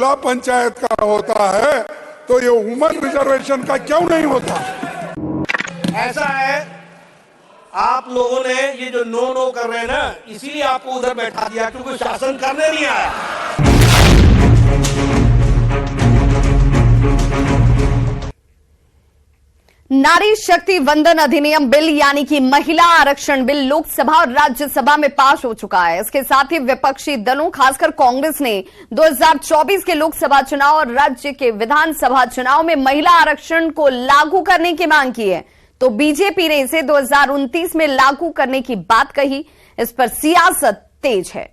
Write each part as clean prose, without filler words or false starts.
जिला पंचायत का होता है तो ये वुमेन रिजर्वेशन का क्यों नहीं होता? ऐसा है, आप लोगों ने ये जो नो नो कर रहे हैं ना, इसीलिए आपको उधर बैठा दिया क्योंकि शासन करने नहीं आया। नारी शक्ति वंदन अधिनियम बिल यानी कि महिला आरक्षण बिल लोकसभा और राज्यसभा में पास हो चुका है। इसके साथ ही विपक्षी दलों खासकर कांग्रेस ने 2024 के लोकसभा चुनाव और राज्य के विधानसभा चुनाव में महिला आरक्षण को लागू करने की मांग की है, तो बीजेपी ने इसे 2029 में लागू करने की बात कही। इस पर सियासत तेज है।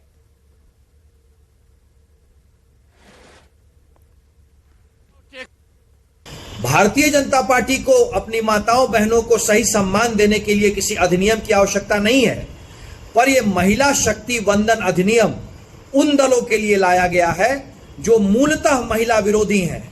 भारतीय जनता पार्टी को अपनी माताओं बहनों को सही सम्मान देने के लिए किसी अधिनियम की आवश्यकता नहीं है, पर यह महिला शक्ति वंदन अधिनियम उन दलों के लिए लाया गया है जो मूलतः महिला विरोधी हैं,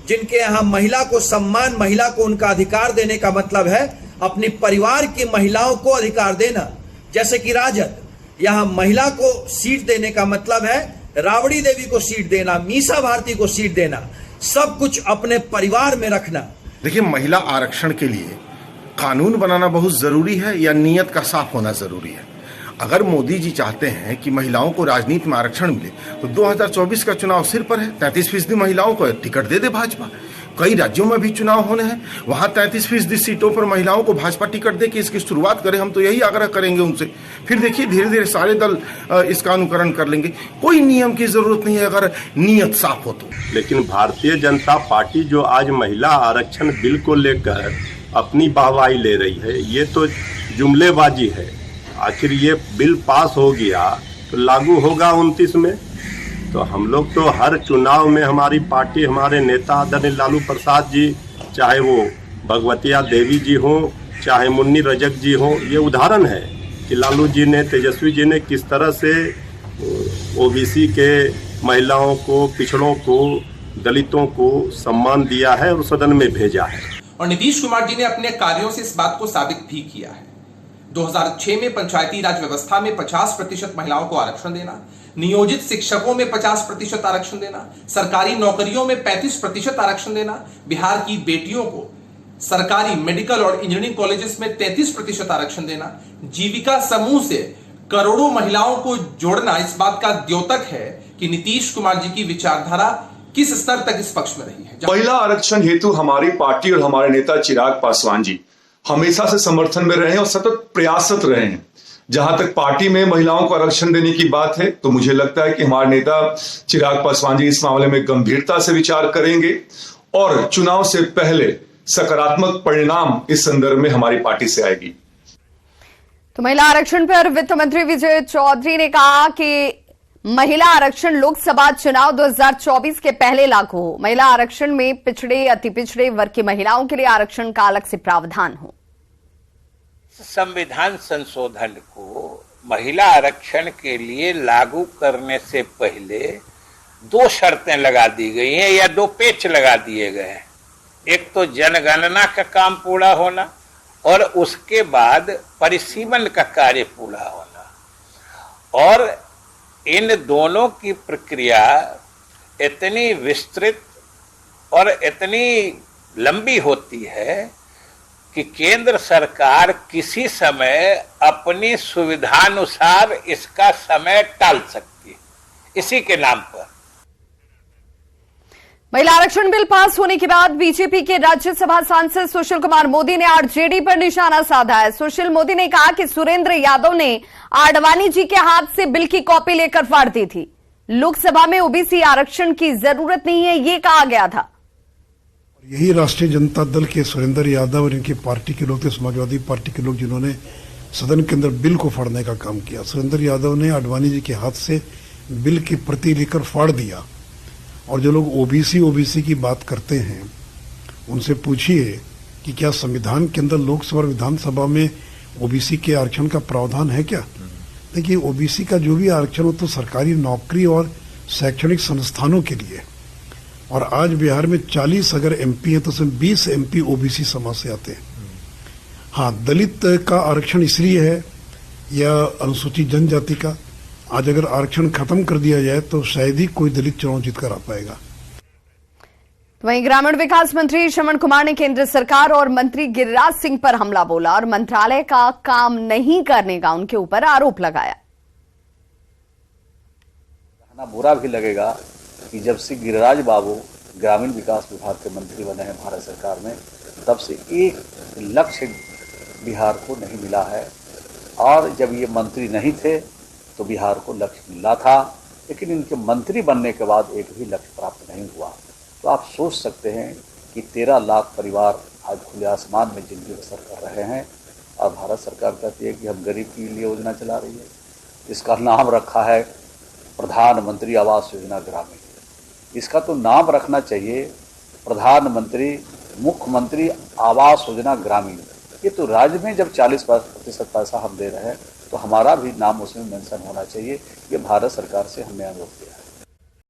जिनके यहां महिला को सम्मान, महिला को उनका अधिकार देने का मतलब है अपने परिवार की महिलाओं को अधिकार देना। जैसे कि राजद, यहां महिला को सीट देने का मतलब है राबड़ी देवी को सीट देना, मीसा भारती को सीट देना, सब कुछ अपने परिवार में रखना। देखिए, महिला आरक्षण के लिए कानून बनाना बहुत जरूरी है या नियत का साफ होना जरूरी है? अगर मोदी जी चाहते हैं कि महिलाओं को राजनीति में आरक्षण मिले तो 2024 का चुनाव सिर पर है। 33% महिलाओं को टिकट दे दे भाजपा। कई राज्यों में भी चुनाव होने हैं, वहां 33% सीटों पर महिलाओं को भाजपा टिकट दे के इसकी शुरुआत करे। हम तो यही आग्रह करेंगे उनसे। फिर देखिए, धीरे धीरे सारे दल इसका अनुकरण कर लेंगे। कोई नियम की जरूरत नहीं है अगर नियत साफ हो तो। लेकिन भारतीय जनता पार्टी जो आज महिला आरक्षण बिल को लेकर अपनी वाहवाही ले रही है, ये तो जुमलेबाजी है। आखिर ये बिल पास हो गया तो लागू होगा 29 में। तो हम लोग तो हर चुनाव में हमारी पार्टी, हमारे नेता आदरणीय लालू प्रसाद जी, चाहे वो भगवतिया देवी जी हो, चाहे मुन्नी रजक जी हो, ये उदाहरण है कि लालू जी ने, तेजस्वी जी ने किस तरह से ओबीसी के महिलाओं को, पिछड़ों को, दलितों को सम्मान दिया है और सदन में भेजा है। और नीतीश कुमार जी ने अपने कार्यों से इस बात को साबित भी किया है। 2006 में पंचायती राज व्यवस्था में 50% महिलाओं को आरक्षण देना, नियोजित शिक्षकों में 50% आरक्षण देना, सरकारी नौकरियों में 35% आरक्षण देना, बिहार की बेटियों को सरकारी मेडिकल और इंजीनियरिंग कॉलेजेस में 33% आरक्षण देना, जीविका समूह से करोड़ों महिलाओं को जोड़ना इस बात का द्योतक है कि नीतीश कुमार जी की विचारधारा किस स्तर तक इस पक्ष में रही है। महिला आरक्षण हेतु हमारी पार्टी और हमारे नेता चिराग पासवान जी हमेशा से समर्थन में रहे हैं और सतत प्रयासरत रहे हैं। जहां तक पार्टी में महिलाओं को आरक्षण देने की बात है तो मुझे लगता है कि हमारे नेता चिराग पासवान जी इस मामले में गंभीरता से विचार करेंगे और चुनाव से पहले सकारात्मक परिणाम इस संदर्भ में हमारी पार्टी से आएगी। तो महिला आरक्षण पर वित्त मंत्री विजय चौधरी ने कहा कि महिला आरक्षण लोकसभा चुनाव 2024 के पहले लागू हो। महिला आरक्षण में पिछड़े, अति पिछड़े वर्ग की महिलाओं के लिए आरक्षण का अलग से प्रावधान हो। संविधान संशोधन को महिला आरक्षण के लिए लागू करने से पहले 2 शर्तें लगा दी गई हैं या 2 पेच लगा दिए गए हैं। एक तो जनगणना का काम पूरा होना और उसके बाद परिसीमन का कार्य पूरा होना। और इन दोनों की प्रक्रिया इतनी विस्तृत और इतनी लंबी होती है कि केंद्र सरकार किसी समय अपनी सुविधानुसार इसका समय टाल सकती है, इसी के नाम पर। महिला आरक्षण बिल पास होने के बाद बीजेपी के राज्यसभा सांसद सुशील कुमार मोदी ने आरजेडी पर निशाना साधा है। सुशील मोदी ने कहा कि सुरेंद्र यादव ने आडवाणी जी के हाथ से बिल की कॉपी लेकर फाड़ दी थी। लोकसभा में ओबीसी आरक्षण की जरूरत नहीं है, ये कहा गया था। यही राष्ट्रीय जनता दल के सुरेंद्र यादव और इनकी पार्टी के लोग थे, समाजवादी पार्टी के लोग, जिन्होंने सदन के अंदर बिल को फाड़ने का काम किया। सुरेंद्र यादव ने आडवाणी जी के हाथ से बिल की प्रति लेकर फाड़ दिया। और जो लोग ओबीसी की बात करते हैं उनसे पूछिए कि क्या संविधान के अंदर लोकसभा और विधानसभा में ओबीसी के आरक्षण का प्रावधान है क्या? देखिए, ओबीसी का जो भी आरक्षण हो तो सरकारी नौकरी और शैक्षणिक संस्थानों के लिए। और आज बिहार में 40 अगर एमपी है तो उसमें 20 एमपी ओबीसी समाज से आते हैं। हाँ, दलित का आरक्षण इसलिए है या अनुसूचित जनजाति का आज अगर आरक्षण खत्म कर दिया जाए तो शायद ही कोई दलित चुनाव जीतकर आ पाएगा। वहीं ग्रामीण विकास मंत्री श्रवण कुमार ने केंद्र सरकार और मंत्री गिरिराज सिंह पर हमला बोला और मंत्रालय का काम नहीं करने का उनके ऊपर आरोप लगाया। बुरा भी लगेगा कि जब से गिरिराज बाबू ग्रामीण विकास विभाग के मंत्री बने हैं भारत सरकार में, तब से एक लक्ष्य बिहार को नहीं मिला है। और जब ये मंत्री नहीं थे तो बिहार को लक्ष्य मिला था, लेकिन इनके मंत्री बनने के बाद एक भी लक्ष्य प्राप्त नहीं हुआ। तो आप सोच सकते हैं कि 13 लाख परिवार आज खुले आसमान में जिंदगी बसर कर रहे हैं और भारत सरकार कहती है कि हम गरीब के लिए योजना चला रही है। इसका नाम रखा है प्रधानमंत्री आवास योजना ग्रामीण। इसका तो नाम रखना चाहिए प्रधानमंत्री मुख्यमंत्री आवास योजना ग्रामीण। ये तो राज्य में जब 40% पैसा हम दे रहे हैं तो हमारा भी नाम उसमें मेंशन होना चाहिए। ये भारत सरकार से हमने अनुरोध किया है।